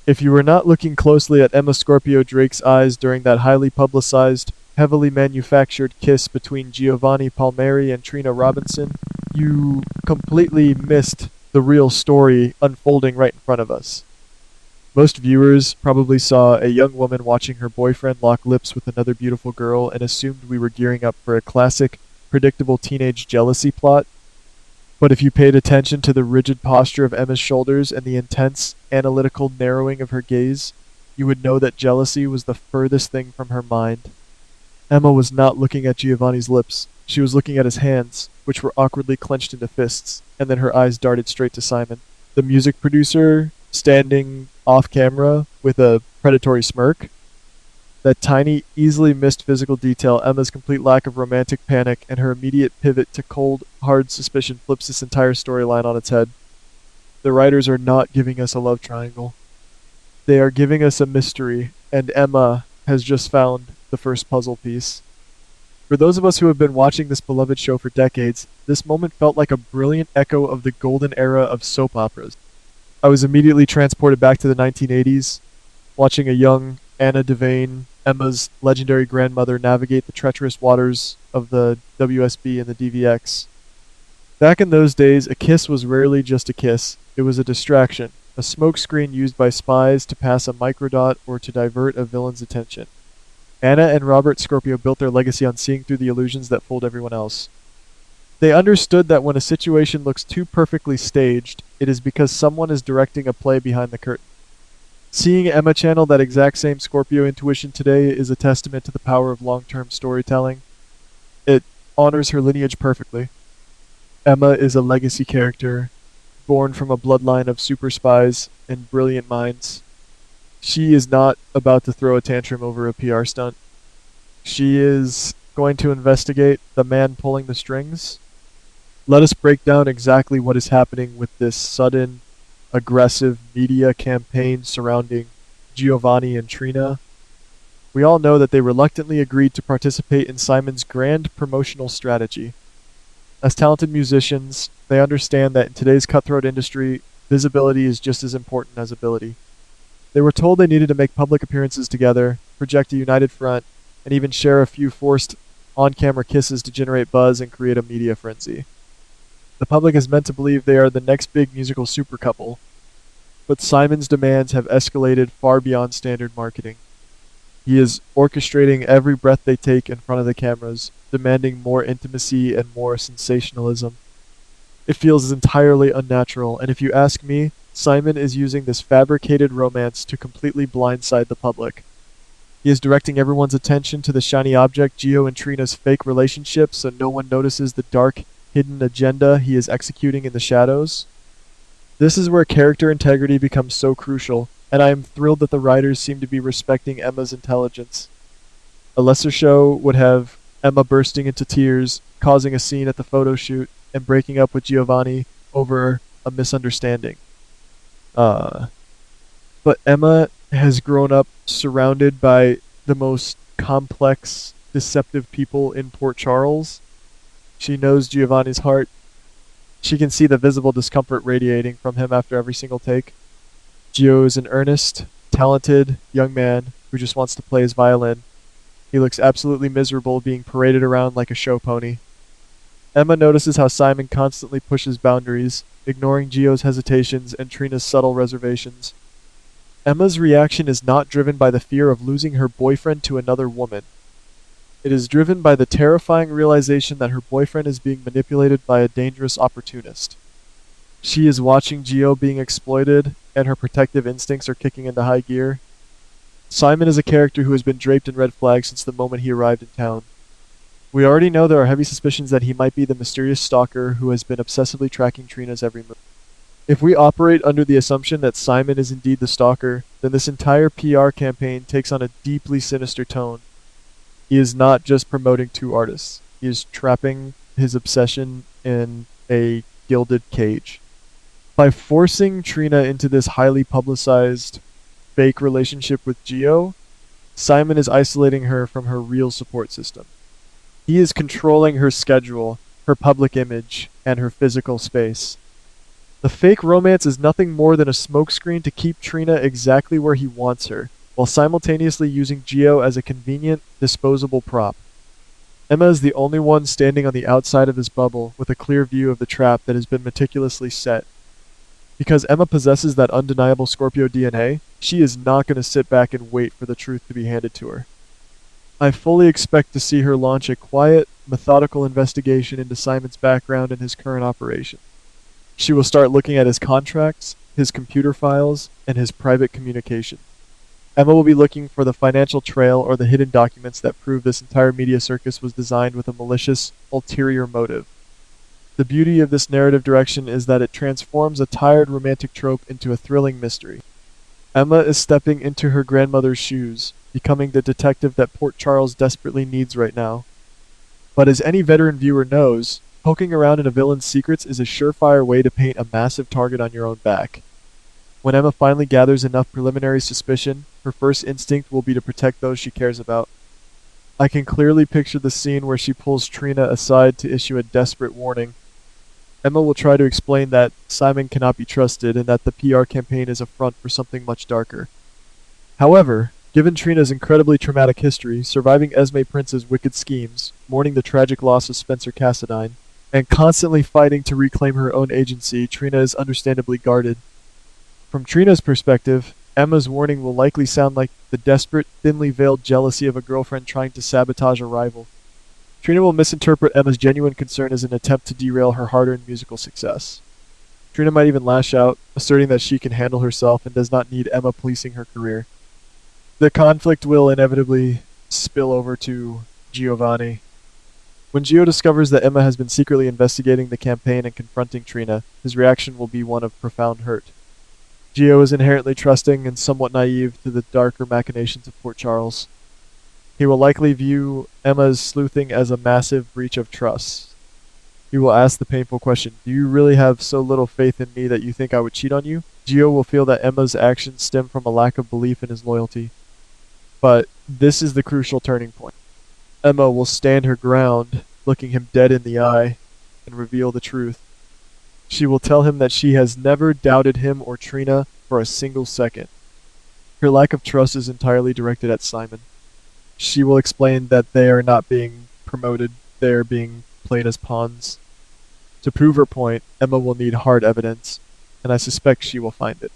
If you were not looking closely at Emma Scorpio Drake's eyes during that highly publicized, heavily manufactured kiss between Giovanni Palmieri and Trina Robinson, you completely missed the real story unfolding right in front of us. Most viewers probably saw a young woman watching her boyfriend lock lips with another beautiful girl and assumed we were gearing up for a classic, predictable teenage jealousy plot. But if you paid attention to the rigid posture of Emma's shoulders and the intense, analytical narrowing of her gaze, you would know that jealousy was the furthest thing from her mind. Emma was not looking at Giovanni's lips. She was looking at his hands, which were awkwardly clenched into fists, and then her eyes darted straight to Simon. The music producer, standing off camera with a predatory smirk. That tiny, easily missed physical detail, Emma's complete lack of romantic panic, and her immediate pivot to cold, hard suspicion flips this entire storyline on its head. The writers are not giving us a love triangle. They are giving us a mystery, and Emma has just found the first puzzle piece. For those of us who have been watching this beloved show for decades, this moment felt like a brilliant echo of the golden era of soap operas. I was immediately transported back to the 1980s, watching a young Anna Devane, Emma's legendary grandmother, navigate the treacherous waters of the WSB and the DVX. Back in those days, a kiss was rarely just a kiss. It was a distraction, a smokescreen used by spies to pass a microdot or to divert a villain's attention. Anna and Robert Scorpio built their legacy on seeing through the illusions that fooled everyone else. They understood that when a situation looks too perfectly staged, it is because someone is directing a play behind the curtain. Seeing Emma channel that exact same Scorpio intuition today is a testament to the power of long-term storytelling. It honors her lineage perfectly. Emma is a legacy character, born from a bloodline of super spies and brilliant minds. She is not about to throw a tantrum over a PR stunt. She is going to investigate the man pulling the strings. Let us break down exactly what is happening with this sudden, aggressive media campaign surrounding Giovanni and Trina. We all know that they reluctantly agreed to participate in Simon's grand promotional strategy. As talented musicians, they understand that in today's cutthroat industry, visibility is just as important as ability. They were told they needed to make public appearances together, project a united front, and even share a few forced on-camera kisses to generate buzz and create a media frenzy. The public is meant to believe they are the next big musical super couple, but Simon's demands have escalated far beyond standard marketing. He is orchestrating every breath they take in front of the cameras, demanding more intimacy and more sensationalism. It feels entirely unnatural, and if you ask me, Simon is using this fabricated romance to completely blindside the public. He is directing everyone's attention to the shiny object, Gio and Trina's fake relationship, so no one notices the dark, hidden agenda he is executing in the shadows. This is where character integrity becomes so crucial, and I am thrilled that the writers seem to be respecting Emma's intelligence. A lesser show would have Emma bursting into tears, causing a scene at the photo shoot, and breaking up with Giovanni over a misunderstanding. But Emma has grown up surrounded by the most complex, deceptive people in Port Charles. She knows Giovanni's heart. She can see the visible discomfort radiating from him after every single take. Gio is an earnest, talented young man who just wants to play his violin. He looks absolutely miserable being paraded around like a show pony. Emma notices how Simon constantly pushes boundaries, ignoring Gio's hesitations and Trina's subtle reservations. Emma's reaction is not driven by the fear of losing her boyfriend to another woman. It is driven by the terrifying realization that her boyfriend is being manipulated by a dangerous opportunist. She is watching Gio being exploited, and her protective instincts are kicking into high gear. Simon is a character who has been draped in red flags since the moment he arrived in town. We already know there are heavy suspicions that he might be the mysterious stalker who has been obsessively tracking Trina's every move. If we operate under the assumption that Simon is indeed the stalker, then this entire PR campaign takes on a deeply sinister tone. He is not just promoting two artists. He is trapping his obsession in a gilded cage. By forcing Trina into this highly publicized fake relationship with Gio, Simon is isolating her from her real support system. He is controlling her schedule, her public image, and her physical space. The fake romance is nothing more than a smokescreen to keep Trina exactly where he wants her, while simultaneously using Gio as a convenient, disposable prop. Emma is the only one standing on the outside of this bubble with a clear view of the trap that has been meticulously set. Because Emma possesses that undeniable Scorpio DNA, she is not going to sit back and wait for the truth to be handed to her. I fully expect to see her launch a quiet, methodical investigation into Simon's background and his current operation. She will start looking at his contracts, his computer files, and his private communication. Emma will be looking for the financial trail or the hidden documents that prove this entire media circus was designed with a malicious, ulterior motive. The beauty of this narrative direction is that it transforms a tired romantic trope into a thrilling mystery. Emma is stepping into her grandmother's shoes, becoming the detective that Port Charles desperately needs right now. But as any veteran viewer knows, poking around in a villain's secrets is a surefire way to paint a massive target on your own back. When Emma finally gathers enough preliminary suspicion, her first instinct will be to protect those she cares about. I can clearly picture the scene where she pulls Trina aside to issue a desperate warning. Emma will try to explain that Simon cannot be trusted and that the PR campaign is a front for something much darker. However, given Trina's incredibly traumatic history, surviving Esme Prince's wicked schemes, mourning the tragic loss of Spencer Cassadine, and constantly fighting to reclaim her own agency, Trina is understandably guarded. From Trina's perspective, Emma's warning will likely sound like the desperate, thinly veiled jealousy of a girlfriend trying to sabotage a rival. Trina will misinterpret Emma's genuine concern as an attempt to derail her hard-earned musical success. Trina might even lash out, asserting that she can handle herself and does not need Emma policing her career. The conflict will inevitably spill over to Giovanni. When Gio discovers that Emma has been secretly investigating the campaign and confronting Trina, his reaction will be one of profound hurt. Gio is inherently trusting and somewhat naive to the darker machinations of Port Charles. He will likely view Emma's sleuthing as a massive breach of trust. He will ask the painful question, "Do you really have so little faith in me that you think I would cheat on you?" Gio will feel that Emma's actions stem from a lack of belief in his loyalty. But this is the crucial turning point. Emma will stand her ground, looking him dead in the eye, and reveal the truth. She will tell him that she has never doubted him or Trina for a single second. Her lack of trust is entirely directed at Simon. She will explain that they are not being promoted, they are being played as pawns. To prove her point, Emma will need hard evidence, and I suspect she will find it.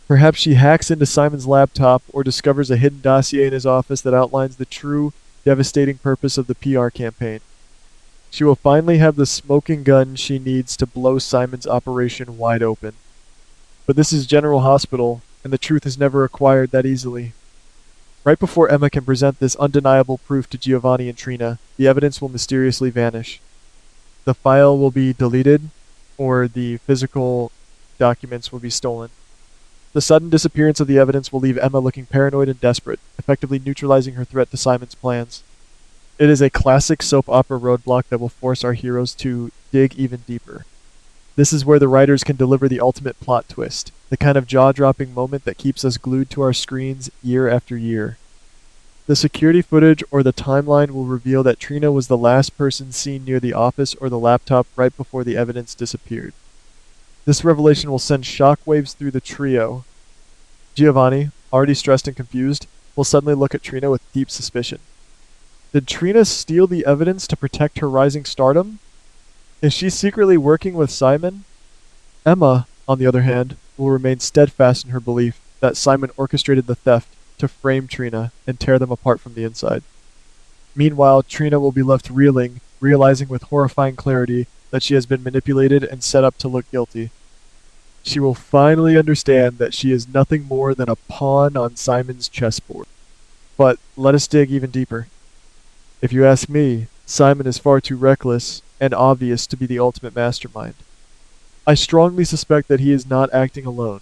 Perhaps she hacks into Simon's laptop or discovers a hidden dossier in his office that outlines the true, devastating purpose of the PR campaign. She will finally have the smoking gun she needs to blow Simon's operation wide open. But this is General Hospital, and the truth is never acquired that easily. Right before Emma can present this undeniable proof to Giovanni and Trina, the evidence will mysteriously vanish. The file will be deleted, or the physical documents will be stolen. The sudden disappearance of the evidence will leave Emma looking paranoid and desperate, effectively neutralizing her threat to Simon's plans. It is a classic soap opera roadblock that will force our heroes to dig even deeper. This is where the writers can deliver the ultimate plot twist, the kind of jaw-dropping moment that keeps us glued to our screens year after year. The security footage or the timeline will reveal that Trina was the last person seen near the office or the laptop right before the evidence disappeared. This revelation will send shockwaves through the trio. Giovanni, already stressed and confused, will suddenly look at Trina with deep suspicion. Did Trina steal the evidence to protect her rising stardom? Is she secretly working with Simon? Emma, on the other hand, will remain steadfast in her belief that Simon orchestrated the theft to frame Trina and tear them apart from the inside. Meanwhile, Trina will be left reeling, realizing with horrifying clarity that she has been manipulated and set up to look guilty. She will finally understand that she is nothing more than a pawn on Simon's chessboard. But let us dig even deeper. If you ask me, Simon is far too reckless and obvious to be the ultimate mastermind. I strongly suspect that he is not acting alone.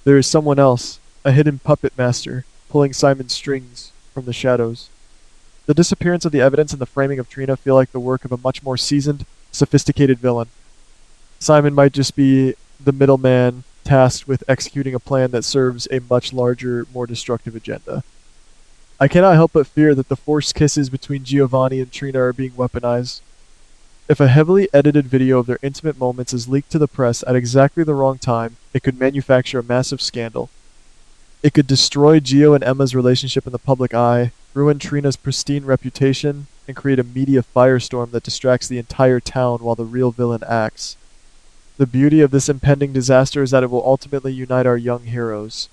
There is someone else, a hidden puppet master, pulling Simon's strings from the shadows. The disappearance of the evidence and the framing of Trina feel like the work of a much more seasoned, sophisticated villain. Simon might just be the middleman tasked with executing a plan that serves a much larger, more destructive agenda. I cannot help but fear that the forced kisses between Giovanni and Trina are being weaponized. If a heavily edited video of their intimate moments is leaked to the press at exactly the wrong time, it could manufacture a massive scandal. It could destroy Gio and Emma's relationship in the public eye, ruin Trina's pristine reputation, and create a media firestorm that distracts the entire town while the real villain acts. The beauty of this impending disaster is that it will ultimately unite our young heroes.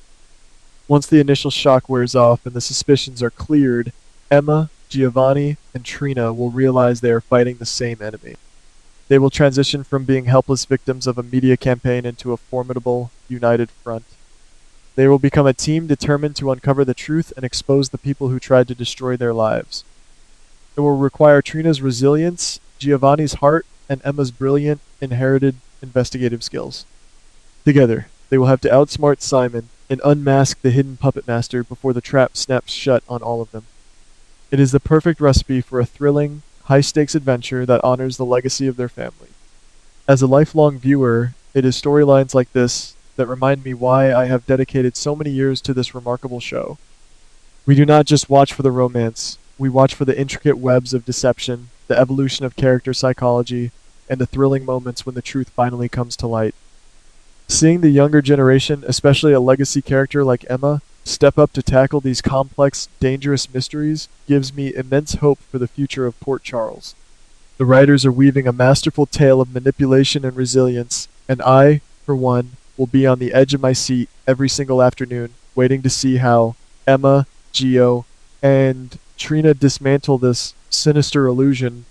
Once the initial shock wears off and the suspicions are cleared, Emma, Giovanni, and Trina will realize they are fighting the same enemy. They will transition from being helpless victims of a media campaign into a formidable, united front. They will become a team determined to uncover the truth and expose the people who tried to destroy their lives. It will require Trina's resilience, Giovanni's heart, and Emma's brilliant, inherited investigative skills. Together, they will have to outsmart Simon and unmask the hidden puppet master before the trap snaps shut on all of them. It is the perfect recipe for a thrilling, high-stakes adventure that honors the legacy of their family. As a lifelong viewer, it is storylines like this that remind me why I have dedicated so many years to this remarkable show. We do not just watch for the romance, we watch for the intricate webs of deception, the evolution of character psychology, and the thrilling moments when the truth finally comes to light. Seeing the younger generation, especially a legacy character like Emma, step up to tackle these complex, dangerous mysteries gives me immense hope for the future of Port Charles. The writers are weaving a masterful tale of manipulation and resilience, and I, for one, will be on the edge of my seat every single afternoon, waiting to see how Emma, Gio, and Trina dismantle this sinister illusion